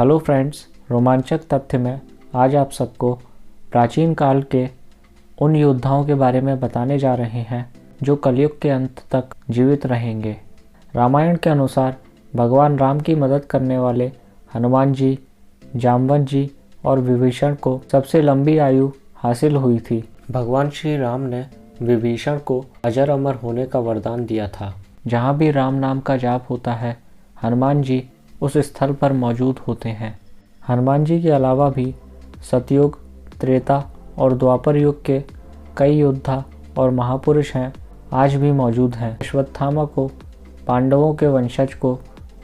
Hello friends, रोमांचक तथ्य में आज आप सबको प्राचीन काल के उन योद्धाओं के बारे में बताने जा रहे हैं जो कलयुग के अंत तक जीवित रहेंगे। रामायण के अनुसार भगवान राम की मदद करने वाले हनुमान जी, जामवंत जी और विभीषण को सबसे लंबी आयु हासिल हुई थी। भगवान श्री राम ने विभीषण को अजर अमर होने का वरदान दिया था। जहाँ भी राम नाम का जाप होता है, हनुमान जी उस स्थल पर मौजूद होते हैं। हनुमान जी के अलावा भी सतयुग, त्रेता और द्वापर युग के कई योद्धा और महापुरुष हैं, आज भी मौजूद हैं। अश्वत्थामा को पांडवों के वंशज को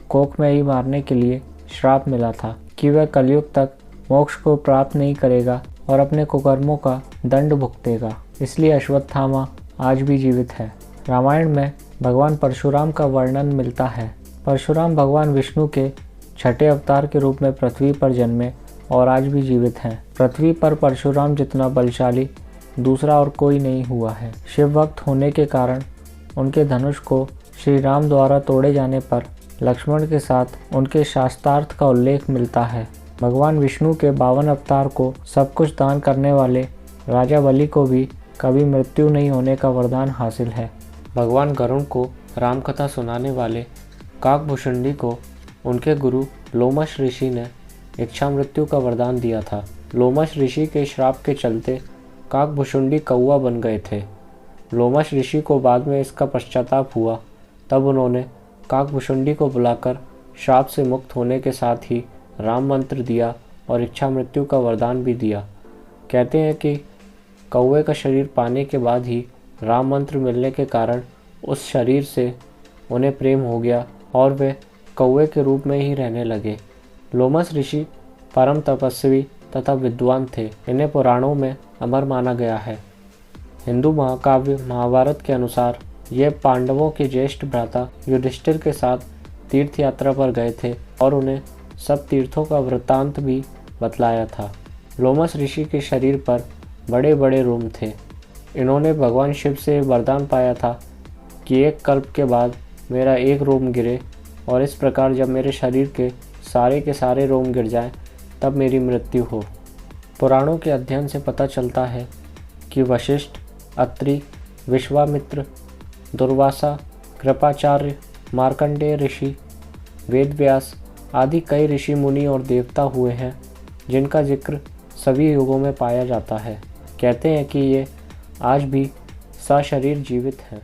कोख में ही मारने के लिए श्राप मिला था कि वह कलयुग तक मोक्ष को प्राप्त नहीं करेगा और अपने कुकर्मों का दंड भुगतेगा। इसलिए अश्वत्थामा आज भी जीवित है। रामायण में भगवान परशुराम का वर्णन मिलता है। परशुराम भगवान विष्णु के छठे अवतार के रूप में पृथ्वी पर जन्मे और आज भी जीवित हैं। पृथ्वी पर परशुराम जितना बलशाली दूसरा और कोई नहीं हुआ है। शिव भक्त होने के कारण उनके धनुष को श्री राम द्वारा तोड़े जाने पर लक्ष्मण के साथ उनके शास्त्रार्थ का उल्लेख मिलता है। भगवान विष्णु के 52 अवतार को सब कुछ दान करने वाले राजा बलि को भी कभी मृत्यु नहीं होने का वरदान हासिल है। भगवान गरुड़ को रामकथा सुनाने वाले काकभुशुंडी को उनके गुरु लोमश ऋषि ने इच्छा मृत्यु का वरदान दिया था। लोमश ऋषि के श्राप के चलते काकभुशुंडी कौवा बन गए थे। लोमश ऋषि को बाद में इसका पश्चाताप हुआ। तब उन्होंने काकभुशुंडी को बुलाकर श्राप से मुक्त होने के साथ ही राम मंत्र दिया और इच्छा मृत्यु का वरदान भी दिया। कहते हैं कि कौवे का शरीर पाने के बाद ही राम मंत्र मिलने के कारण उस शरीर से उन्हें प्रेम हो गया और वे कौवे के रूप में ही रहने लगे। लोमश ऋषि परम तपस्वी तथा विद्वान थे। इन्हें पुराणों में अमर माना गया है। हिंदू महाकाव्य महाभारत के अनुसार ये पांडवों के ज्येष्ठ भ्राता युधिष्ठिर के साथ तीर्थ यात्रा पर गए थे और उन्हें सब तीर्थों का वृत्तांत भी बतलाया था। लोमश ऋषि के शरीर पर बड़े बड़े रोम थे। इन्होंने भगवान शिव से वरदान पाया था कि एक कल्प के बाद मेरा एक रोम गिरे और इस प्रकार जब मेरे शरीर के सारे रोम गिर जाएं तब मेरी मृत्यु हो। पुराणों के अध्ययन से पता चलता है कि वशिष्ठ, अत्रि, विश्वामित्र, दुर्वासा, कृपाचार्य, मार्कंडेय ऋषि, वेदव्यास आदि कई ऋषि मुनि और देवता हुए हैं जिनका जिक्र सभी युगों में पाया जाता है। कहते हैं कि ये आज भी सशरीर जीवित हैं।